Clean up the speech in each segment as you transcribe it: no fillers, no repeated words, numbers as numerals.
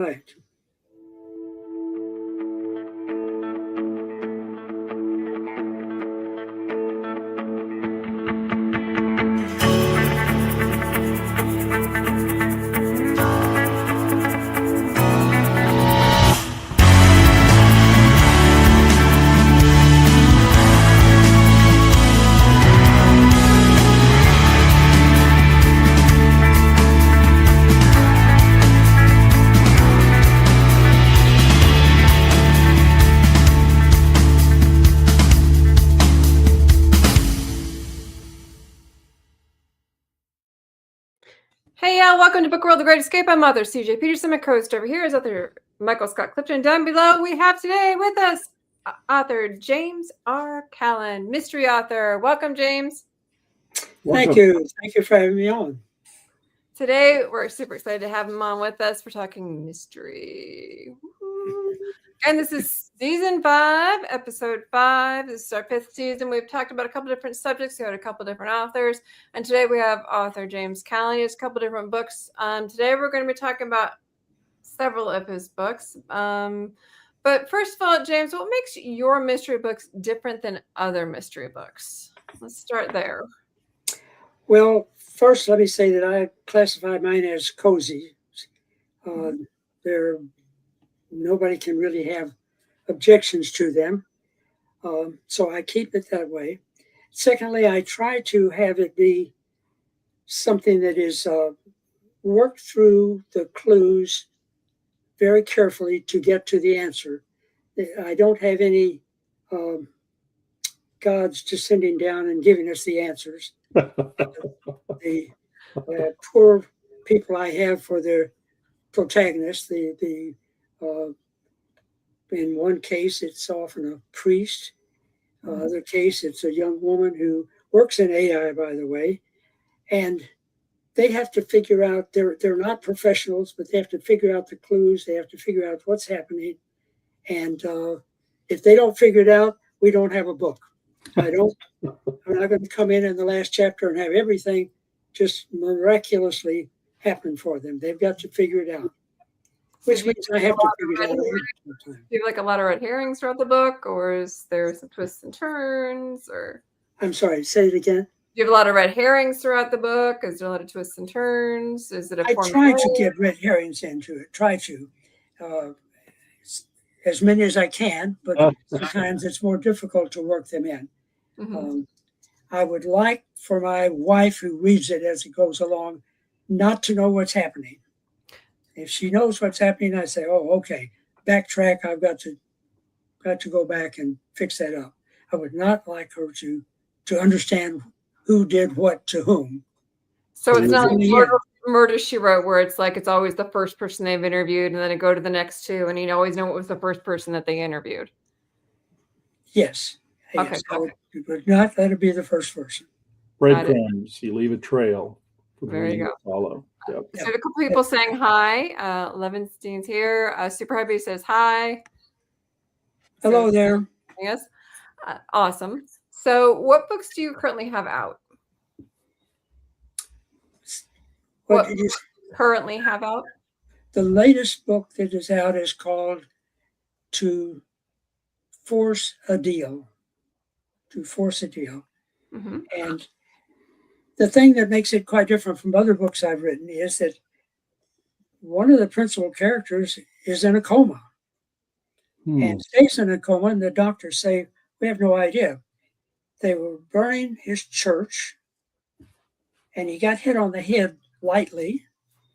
Right. Hey, y'all, welcome to Book World, The Great Escape. I'm author CJ Peterson. My co-host over here is author Michael Scott Clifton. Down below, we have today with us author James R. Callan, mystery author. Welcome, James. Thank you. Thank you for having me on. Today, we're super excited to have him on with us. We're talking mystery. Woo-hoo. And this is season 5, episode 5. This is our 5th season. We've talked about a couple different subjects. We had a couple different authors. And today we have author James Callan. He has a couple different books. Today we're going to be talking about several of his books. But first of all, James, what makes your mystery books different than other mystery books? Let's start there. Well, first, let me say that I classify mine as cozy. Nobody can really have objections to them. So I keep it that way. Secondly, I try to have it be something that is worked through the clues very carefully to get to the answer. I don't have any gods descending down and giving us the answers. The poor people I have for their protagonists, in one case, it's often a priest. Other case, it's a young woman who works in AI, by the way, and they have to figure out. They're not professionals, but they have to figure out the clues. They have to figure out what's happening, and if they don't figure it out, we don't have a book. I'm not going to come in the last chapter and have everything just miraculously happen for them. They've got to figure it out. Which means I have to figure it out. Do you have like a lot of red herrings throughout the book, or is there some twists and turns? Or I'm sorry, say it again. Do you have a lot of red herrings throughout the book? Is there a lot of twists and turns? Is it a I try to get red herrings into it. Try to. As many as I can, but sometimes it's more difficult to work them in. Mm-hmm. I would like for my wife, who reads it as it goes along, not to know what's happening. If she knows what's happening, I say, "Oh, okay, backtrack. I've got to go back and fix that up." I would not like her to understand who did what to whom. So it's not like Murder, She Wrote, where it's like it's always the first person they've interviewed, and then it go to the next two, and you always know what was the first person that they interviewed. Yes. Okay. Yes. I would not let it be the first person. Breadcrumbs. You leave a trail for the there you go. To follow. Yep. So a couple people saying hi. Levinstein's here. Super Happy says hi. Hello there. Yes. Awesome. So what books do you currently have out? What did you currently have out? The latest book that is out is called To Force a Deal. To Force a Deal. Mm-hmm. And the thing that makes it quite different from other books I've written is that one of the principal characters is in a coma and stays in a coma, and the doctors say, "We have no idea." They were burning his church, and he got hit on the head lightly,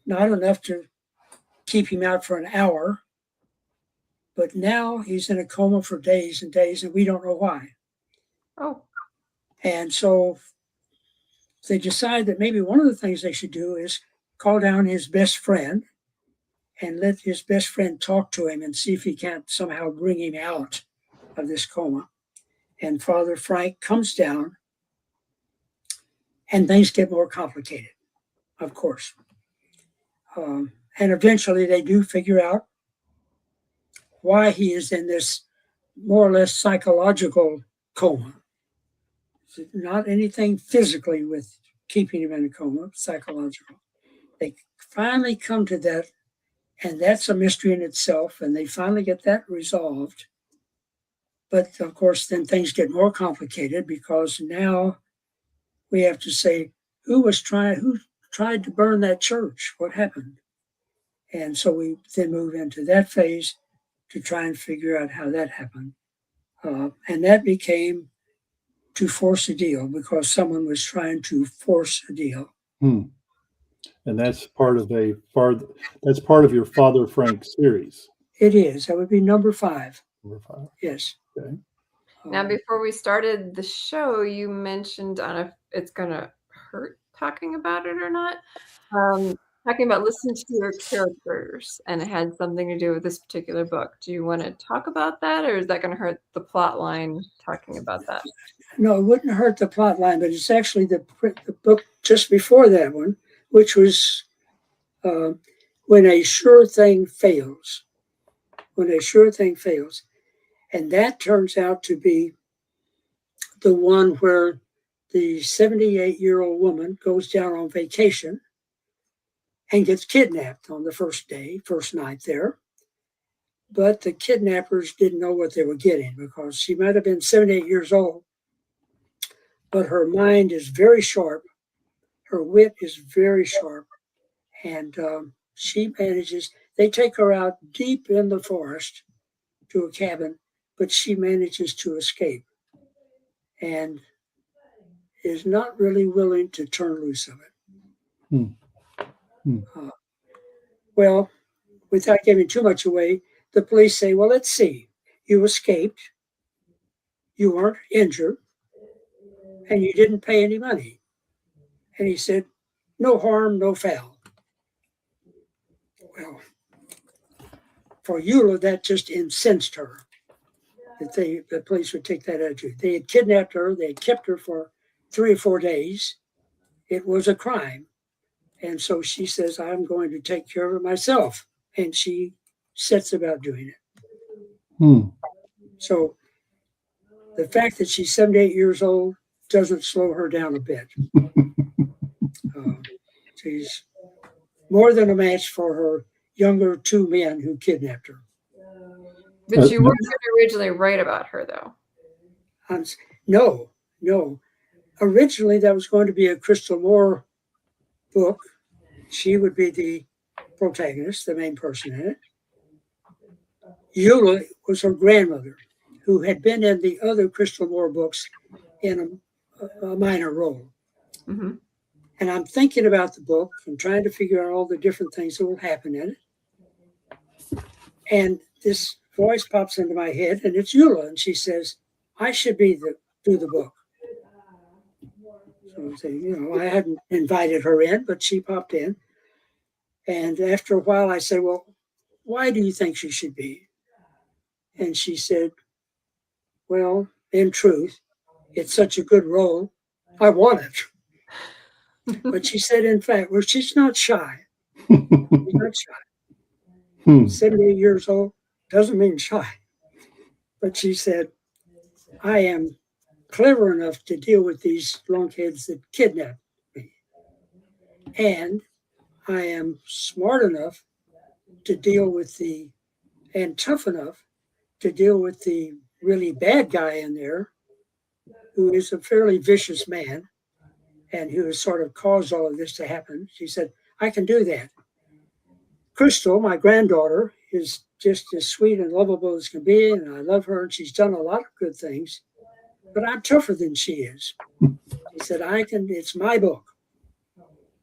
not enough to keep him out for an hour. But now he's in a coma for days and days, and we don't know why. Oh. And so they decide that maybe one of the things they should do is call down his best friend and let his best friend talk to him and see if he can't somehow bring him out of this coma. And Father Frank comes down, and things get more complicated, of course. And eventually they do figure out why he is in this more or less psychological coma. It's not anything physically with keeping him in a coma, psychological. They finally come to that And that's a mystery in itself. And they finally get that resolved. But of course, then things get more complicated because now we have to say who tried to burn that church? What happened? And so we then move into that phase to try and figure out how that happened. And that became to force a deal because someone was trying to force a deal. And that's part of your Father Frank series. It is. That would be number 5. Number 5. Yes. Okay. Now, before we started the show, you mentioned, I don't know if it's going to hurt talking about it or not, talking about listening to your characters, and it had something to do with this particular book. Do you want to talk about that, or is that going to hurt the plot line talking about that? No, it wouldn't hurt the plot line, but it's actually the book just before that one, which was When a Sure Thing Fails. When a Sure Thing Fails. And that turns out to be the one where the 78-year-old woman goes down on vacation and gets kidnapped on the first night there. But the kidnappers didn't know what they were getting because she might have been 78 years old, but her mind is very sharp. Her wit is very sharp. And she manages, they take her out deep in the forest to a cabin, but she manages to escape and is not really willing to turn loose of it. Well, without giving too much away, the police say, well, let's see. You escaped, you weren't injured, and you didn't pay any money. And he said, no harm, no foul. Well, for Eula, that just incensed her, that the police would take that attitude. They had kidnapped her. They had kept her for 3 or 4 days. It was a crime. And so she says, I'm going to take care of it myself. And she sets about doing it. So the fact that she's 78 years old doesn't slow her down a bit. She's more than a match for her younger 2 men who kidnapped her. But you weren't going to originally write about her, though. No. Originally, that was going to be a Crystal Moore book. She would be the protagonist, the main person in it. Eula was her grandmother, who had been in the other Crystal Moore books in a minor role. Mm-hmm. And I'm thinking about the book and trying to figure out all the different things that will happen in it. And this voice pops into my head, and it's Eula, and she says, I should do the book. So I hadn't invited her in, but she popped in. And after a while, I said, well, why do you think she should be? And she said, well, in truth, it's such a good role. I want it. But she said, in fact, well, she's not shy. She's not shy. 78 years old doesn't mean shy. But she said, I am clever enough to deal with these lunkheads that kidnap me. And I am smart enough to deal with and tough enough to deal with the really bad guy in there, who is a fairly vicious man and who has sort of caused all of this to happen. She said, I can do that. Crystal, my granddaughter, is just as sweet and lovable as can be, and I love her, and she's done a lot of good things, but I'm tougher than she is. She said, it's my book.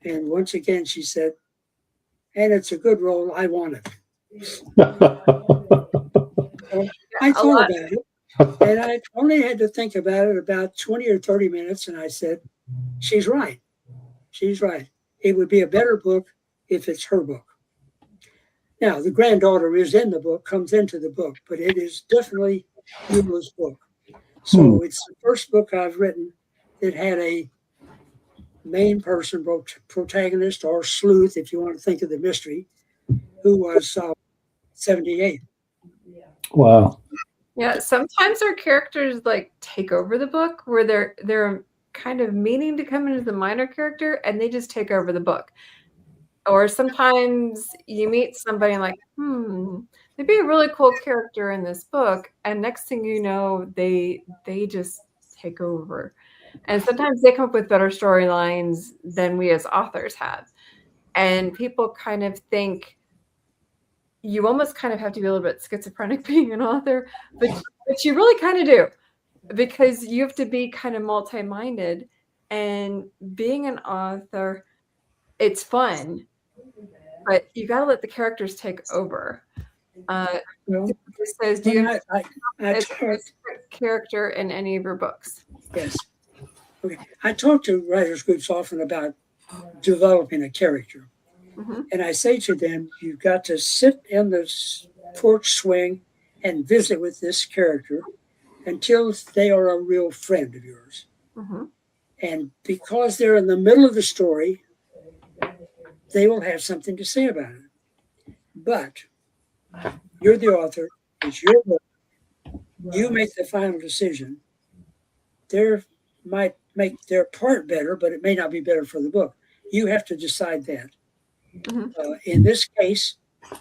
And once again, she said, and it's a good role, I want it. So I thought about it, and I only had to think about it about 20 or 30 minutes, and I said, she's right. She's right. It would be a better book if it's her book. Now, the granddaughter is in the book, comes into the book, but it is definitely Eula's book. So it's the first book I've written that had a main person, protagonist or sleuth, if you want to think of the mystery, who was 78. Wow. Yeah, sometimes our characters take over the book where they're kind of meaning to come in as a minor character and they just take over the book. Or sometimes you meet somebody and like, they'd be a really cool character in this book, and next thing you know, they just take over. And sometimes they come up with better storylines than we as authors have. And people kind of think you almost kind of have to be a little bit schizophrenic being an author, but you really kind of do, because you have to be kind of multi-minded. And being an author, it's fun, but you got to let the characters take over. Well, Says, do you have I a talked, character in any of your books? yes. Okay. I talk to writers groups often about developing a character. And I say to them, you've got to sit in the porch swing and visit with this character until they are a real friend of yours. And because they're in the middle of the story, they will have something to say about it. But you're the author, it's your book, you make the final decision. They might make their part better, but it may not be better for the book. You have to decide that. In this case,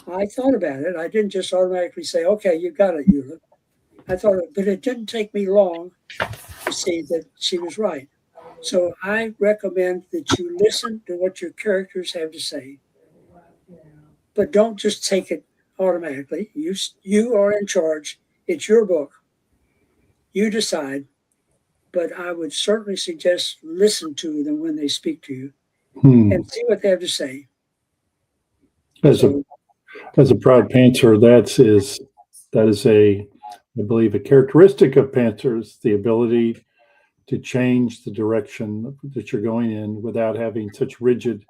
I thought about it. I didn't just automatically say, okay, you got it, Eula. I thought, but it didn't take me long to see that she was right. So I recommend that you listen to what your characters have to say, but don't just take it automatically. You are in charge. It's your book. You decide, but I would certainly suggest listen to them when they speak to you and see what they have to say. As a proud pantser, that is I believe, a characteristic of pantsers, the ability to change the direction that you're going in without having such rigid,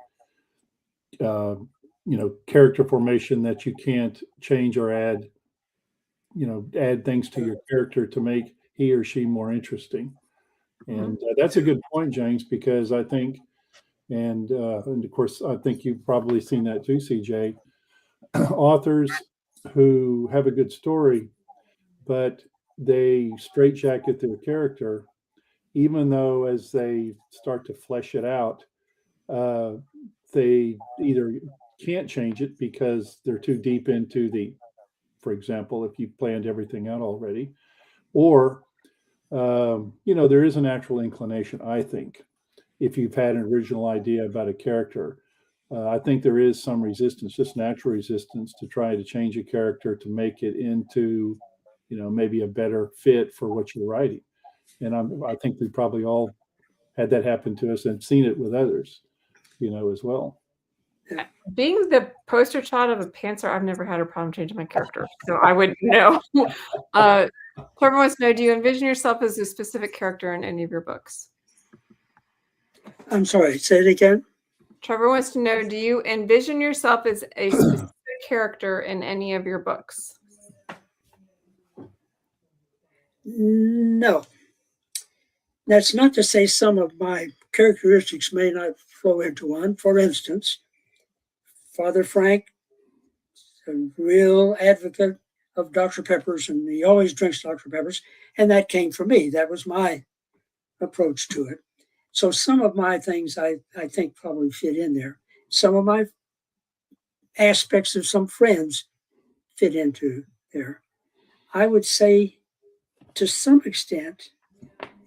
character formation that you can't change or add things to your character to make he or she more interesting. And that's a good point, James, because I think, and of course, I think you've probably seen that too, CJ, authors who have a good story, but they straitjacket their character, even though as they start to flesh it out, they either can't change it because they're too deep into for example, if you've planned everything out already, or, there is a natural inclination, I think, if you've had an original idea about a character. I think there is some resistance, just natural resistance, to try to change a character to make it into, maybe a better fit for what you're writing. And I think we probably all had that happen to us and seen it with others, as well. Being the poster child of a pantser, I've never had a problem changing my character, so I wouldn't know. Clever wants to know, do you envision yourself as a specific character in any of your books? I'm sorry, say it again. Trevor wants to know, do you envision yourself as a specific character in any of your books? No. That's not to say some of my characteristics may not flow into one. For instance, Father Frank, a real advocate of Dr. Pepper's, and he always drinks Dr. Pepper's, and that came from me. That was my approach to it. So some of my things I think probably fit in there. Some of my aspects of some friends fit into there. I would say to some extent,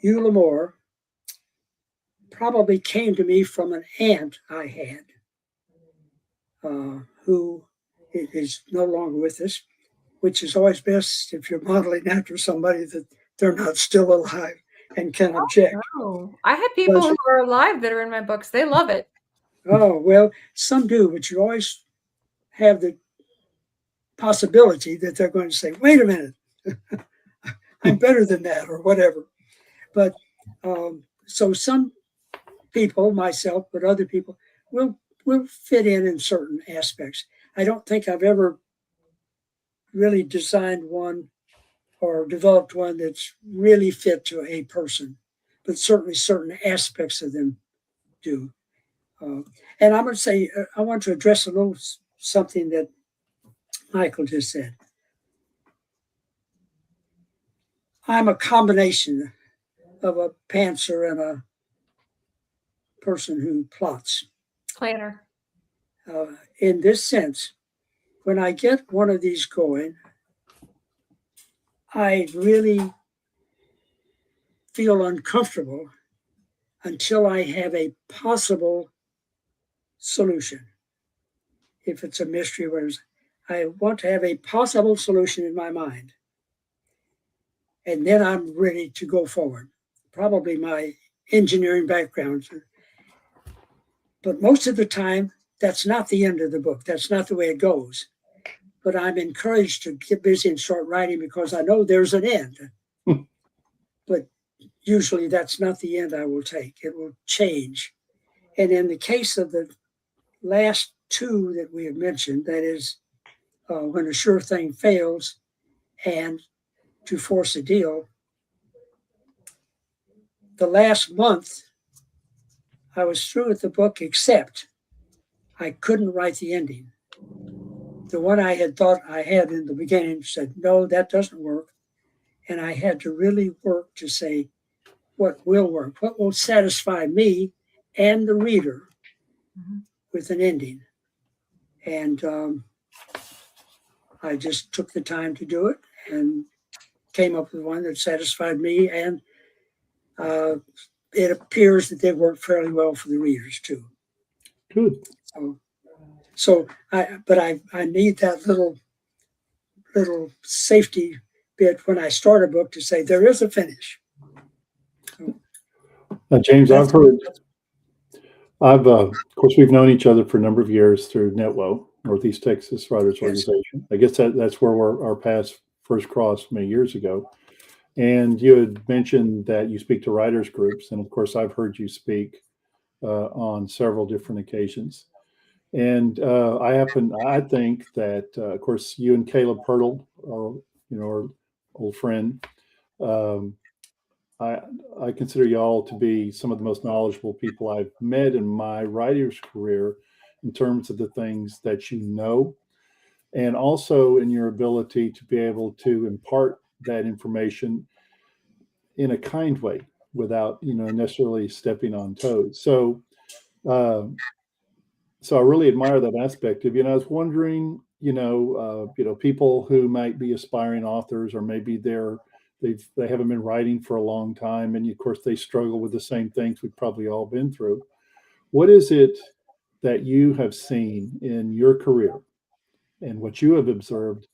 Eula Moore probably came to me from an aunt I had, who is no longer with us, which is always best if you're modeling after somebody that they're not still alive and can object. Oh, I have people who are alive that are in my books. They love it. Oh, well, some do, but you always have the possibility that they're going to say, wait a minute, I'm better than that, or whatever. But so some people, myself, but other people will fit in certain aspects. I don't think I've ever really designed one or developed one that's really fit to a person, but certainly certain aspects of them do. And I'm going to say, I want to address a little something that Michael just said. I'm a combination of a pantser and a person who plots. Planner. in this sense. When I get one of these going, I really feel uncomfortable until I have a possible solution. If it's a mystery, I want to have a possible solution in my mind. And then I'm ready to go forward. Probably my engineering background. But most of the time, that's not the end of the book. That's not the way it goes. But I'm encouraged to get busy and start writing because I know there's an end. But usually that's not the end I will take. It will change. And in the case of the last two that we have mentioned, that is when a sure thing fails and to force a deal, the last month I was through with the book, except I couldn't write the ending. The one I had thought I had in the beginning said, no, that doesn't work. And I had to really work to say what will work, what will satisfy me and the reader with an ending. And I just took the time to do it and came up with one that satisfied me. And it appears that they worked fairly well for the readers too. Good. But I need that little safety bit when I start a book to say there is a finish. James, of course, we've known each other for a number of years through NetWo, Northeast Texas Writers Organization. I guess that's where our paths first crossed many years ago. And you had mentioned that you speak to writers groups. And of course, I've heard you speak on several different occasions. And I think that, of course, you and Caleb Pirtle are, our old friend. I consider y'all to be some of the most knowledgeable people I've met in my writer's career in terms of the things that you know, and also in your ability to be able to impart that information in a kind way without, necessarily stepping on toes. So I really admire that aspect of you. And I was wondering, people who might be aspiring authors, or maybe they haven't been writing for a long time, and of course they struggle with the same things we've probably all been through. What is it that you have seen in your career and what you have observed,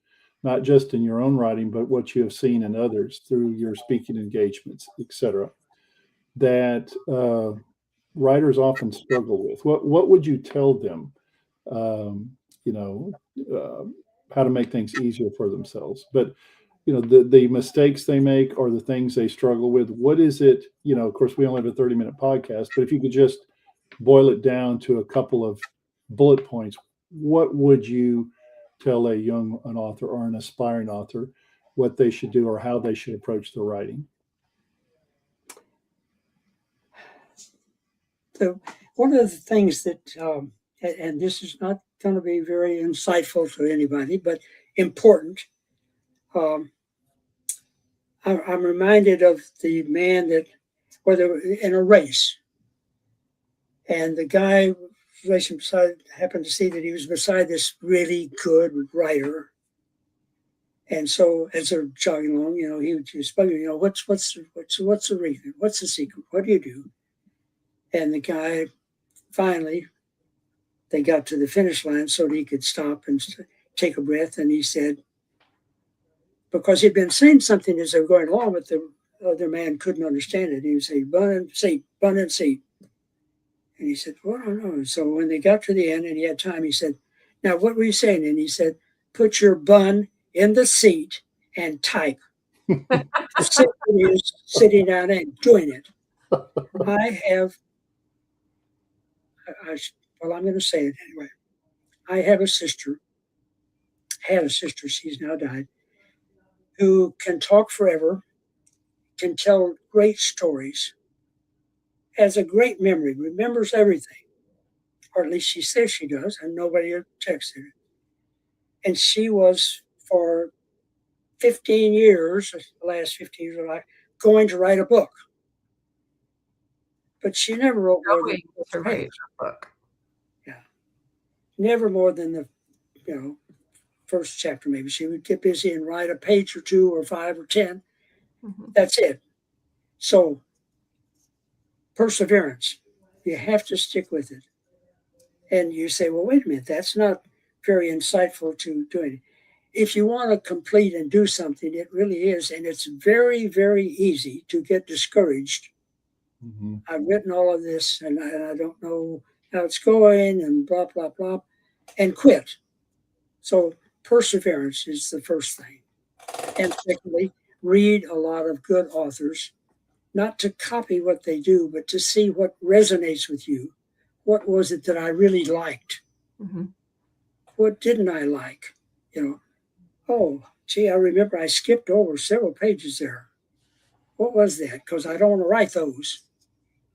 not just in your own writing, but what you have seen in others through your speaking engagements, etc., that writers often struggle with? What would you tell them? How to make things easier for themselves, but the mistakes they make or the things they struggle with. What is it? Of course, we only have a 30-minute podcast, but if you could just boil it down to a couple of bullet points, what would you tell an author or an aspiring author what they should do or how they should approach their writing? So one of the things that, and this is not going to be very insightful to anybody, but important. I'm reminded of the man that, they were in a race, and the guy racing beside happened to see that he was beside this really good writer. And so as they're jogging along, he was bugging, what's the reason? What's the secret? What do you do? And the guy finally, they got to the finish line so that he could stop and take a breath. And he said, because he'd been saying something as they were going along, but the other man couldn't understand it. He would say, bun and seat, bun and seat. And he said, well, I don't know. So when they got to the end and he had time, he said, now what were you saying? And he said, put your bun in the seat and type. Simply is sitting down and doing it. I'm going to say it anyway. I have a sister, had a sister, she's now died, who can talk forever, can tell great stories, has a great memory, remembers everything, or at least she says she does, and nobody objects to it. And she was for 15 years, the last 15 years of her life, going to write a book. But she never wrote more than to write a book. Yeah. never more than the, first chapter. Maybe she would get busy and write a page or 2 or 5 or 10. That's it. So perseverance, you have to stick with it. And you say, well, wait a minute, that's not very insightful to doing it. If you want to complete and do something, it really is. And it's very, very easy to get discouraged. I've written all of this and I don't know how it's going and blah, blah, blah, and quit. So perseverance is the first thing. And secondly, read a lot of good authors, not to copy what they do, but to see what resonates with you. What was it that I really liked? What didn't I like? Oh, gee, I remember I skipped over several pages there. What was that? Because I don't want to write those.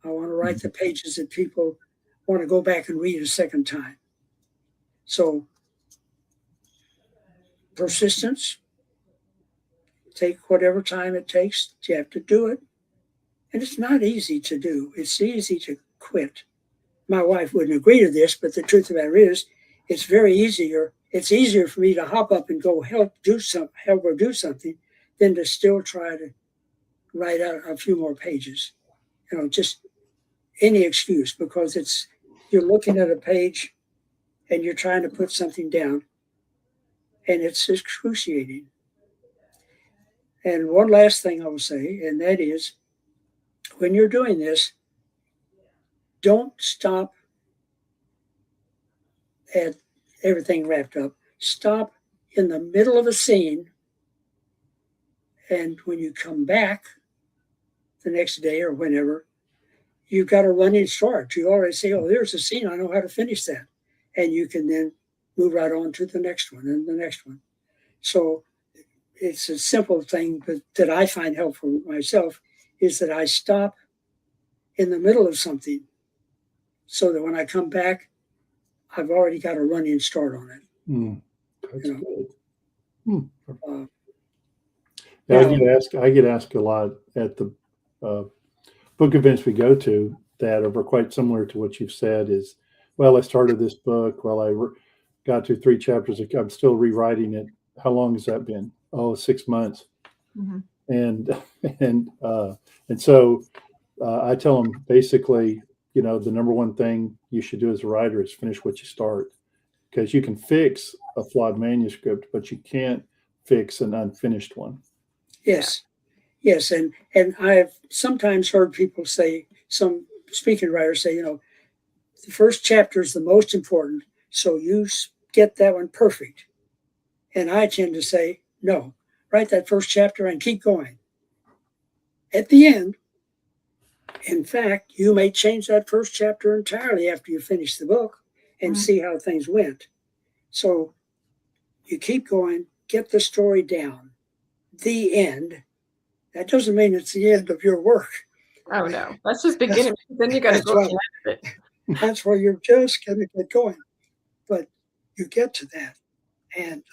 I want to write the pages that people want to go back and read a second time. So persistence, take whatever time it takes. You have to do it. And it's not easy to do. It's easy to quit. My wife wouldn't agree to this, but the truth of the matter is, it's easier for me to hop up and go help her do something than to still try to write out a few more pages. Just any excuse, because you're looking at a page and you're trying to put something down, and it's excruciating. And one last thing I will say, and that is, when you're doing this, don't stop at everything wrapped up. Stop in the middle of a scene, and when you come back the next day or whenever, you've got a running start. You already say, oh, there's a scene, I know how to finish that. And you can then move right on to the next one and the next one. So it's a simple thing, but that I find helpful myself is that I stop in the middle of something so that when I come back, I've already got a running start on it. That's good. I get asked a lot at the book events we go to that are quite similar to what you've said is, well, I started this book. Well, I got to 3 chapters. I'm still rewriting it. How long has that been? Oh, 6 months. And so I tell them basically, the number one thing you should do as a writer is finish what you start, because you can fix a flawed manuscript, but you can't fix an unfinished one. Yes. Yes. And I've sometimes heard people say, some speaking writers say, the first chapter is the most important. So you get that one perfect. And I tend to say, no, write that first chapter and keep going. At the end, in fact, you may change that first chapter entirely after you finish the book and see how things went. So you keep going, get the story down. The end. That doesn't mean it's the end of your work. Oh, no. That's just beginning. Then you got to go to it. That's where you're just going to get going. But you get to that. And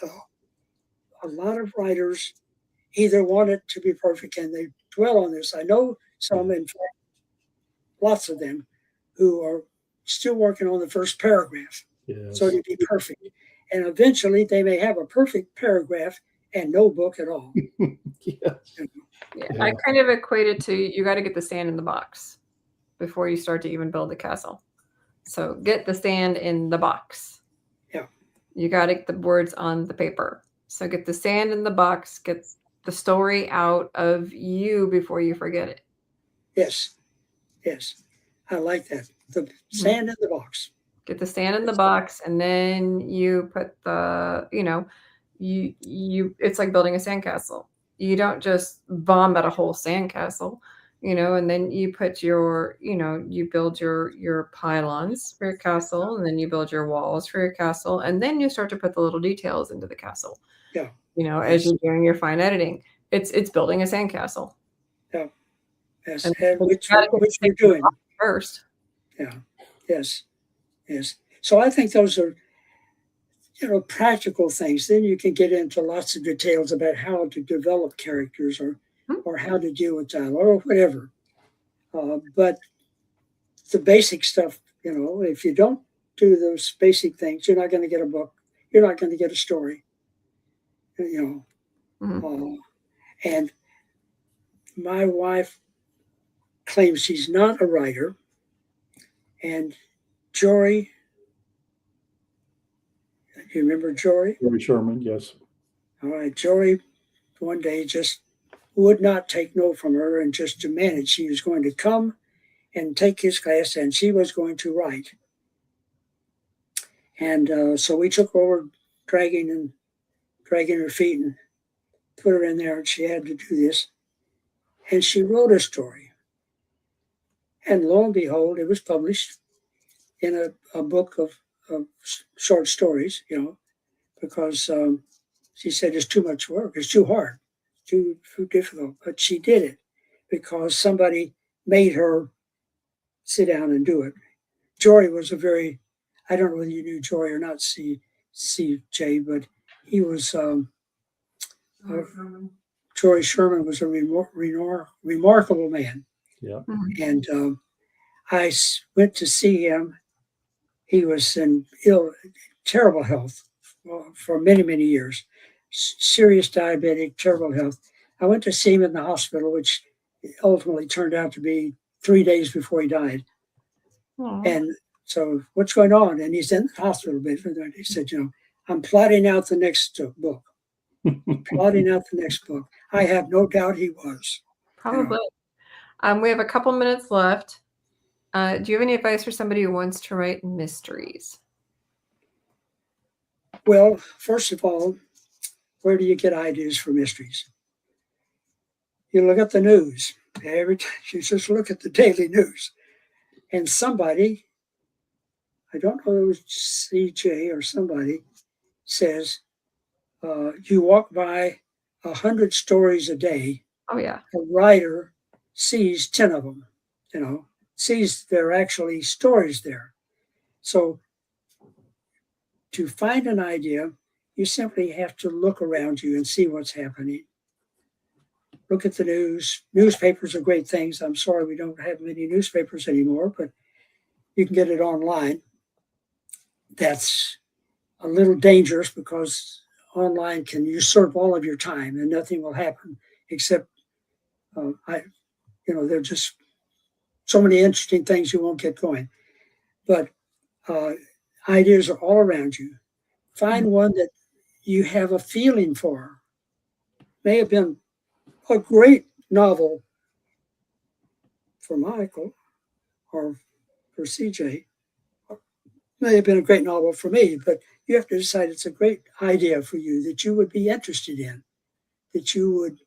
a lot of writers either want it to be perfect and they dwell on this. I know some, in fact, lots of them, who are still working on the first paragraph. Yes. So to be perfect. And eventually they may have a perfect paragraph and no book at all. Yes. Yeah, I kind of equate it to, you got to get the sand in the box before you start to even build the castle. So get the sand in the box. Yeah. You got to get the words on the paper. So get the sand in the box, get the story out of you before you forget it. Yes. Yes. I like that. The sand in the box. Get the sand in the box, and then you put the, it's like building a sandcastle. You don't just bomb at a whole sandcastle, and then you put you build your pylons for your castle, and then you build your walls for your castle, and then you start to put the little details into the castle. Yeah. As you're doing your fine editing, it's building a sandcastle. Yeah. Yes. And which we're doing first. Yeah. Yes. Yes. So I think those are, practical things. Then you can get into lots of details about how to develop characters or how to deal with dialogue or whatever. But the basic stuff, if you don't do those basic things, you're not going to get a book. You're not going to get a story. You know, and my wife claims she's not a writer, and Jory, you remember Jory? Jory Sherman, yes. All right, Jory one day just would not take no from her and just demanded she was going to come and take his class and she was going to write. And so we took over dragging her feet and put her in there, and she had to do this. And she wrote a story. And lo and behold, it was published in a book of short stories, you know, because she said it's too much work, it's too hard, too difficult. But she did it because somebody made her sit down and do it. Jory was I don't know whether you knew Jory or not, CJ, but he was, Jory Sherman was a remarkable man. Yeah. And I went to see him. He was in terrible health for many, many years. Serious diabetic, terrible health. I went to see him in the hospital, which ultimately turned out to be 3 days before he died. Aww. And so, what's going on? And he's in the hospital bed. He said, you know, I'm plotting out the next book. Plotting out the next book. I have no doubt he was. Probably. You know. We have a couple minutes left. Do you have any advice for somebody who wants to write mysteries? Well, first of all, where do you get ideas for mysteries? You look at the news. Every time you just look at the daily news. And somebody, I don't know if it was CJ or somebody, says, you walk by 100 stories a day. Oh, yeah. A writer sees 10 of them, you know, sees there are actually stories there. So to find an idea, you simply have to look around you and see what's happening. Look at the news. Newspapers are great things. I'm sorry we don't have many newspapers anymore, but you can get it online. That's a little dangerous because online can usurp all of your time and nothing will happen except, there are just so many interesting things you won't get going. But ideas are all around you. Find one that you have a feeling for. May have been a great novel for Michael or for CJ. May have been a great novel for me, but you have to decide it's a great idea for you that you would be interested in, that you would,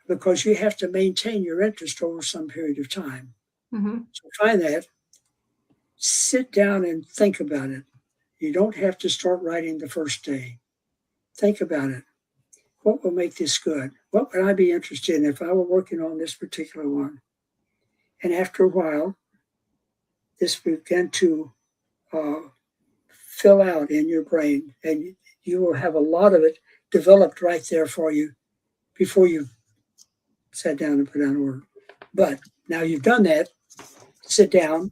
because you have to maintain your interest over some period of time. Mm-hmm. So find that, sit down and think about it. You don't have to start writing the first day. Think about it. What will make this good? What would I be interested in if I were working on this particular one? And after a while, this began to fill out in your brain, and you will have a lot of it developed right there for you before you sat down and put down a word. But now you've done that, sit down.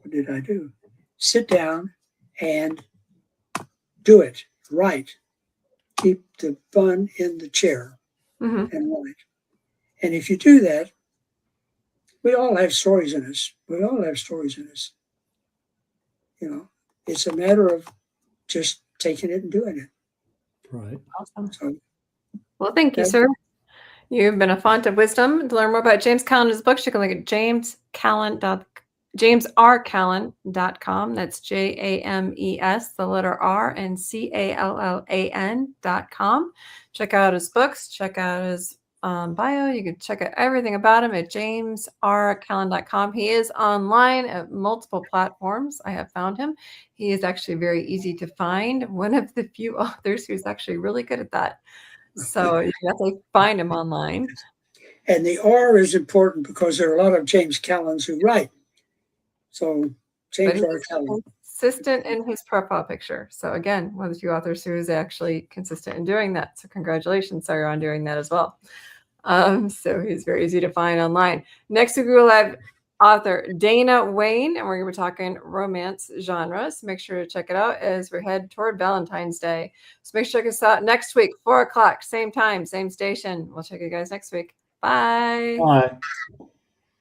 What did I do? Sit down and do it. Write. Keep the bun in the chair and write. And if you do that, we all have stories in us. We all have stories in us. You know, it's a matter of just taking it and doing it. Right. Awesome. So, well, thank you, sir. You've been a font of wisdom. To learn more about James Callan and his books, you can look at jamesrcallan.com. That's JAMES, the letter R, and CALLAN.com. Check out his books. Check out his bio. You can check out everything about him at jamesrcallan.com. He is online at multiple platforms. I have found him. He is actually very easy to find. One of the few authors who's actually really good at that. So you have to find him online. And the R is important because there are a lot of James Callans who write. So James R. Callan. Consistent in his profile picture. So again, one of the few authors who is actually consistent in doing that. So congratulations, Sarah, on doing that as well. So he's very easy to find online. Next week we will have author Dana Wayne, and we're going to be talking romance genres. Make sure to check it out as we head toward Valentine's Day. So make sure to check us out next week, 4 o'clock, same time, same station. We'll check you guys next week. Bye. Bye.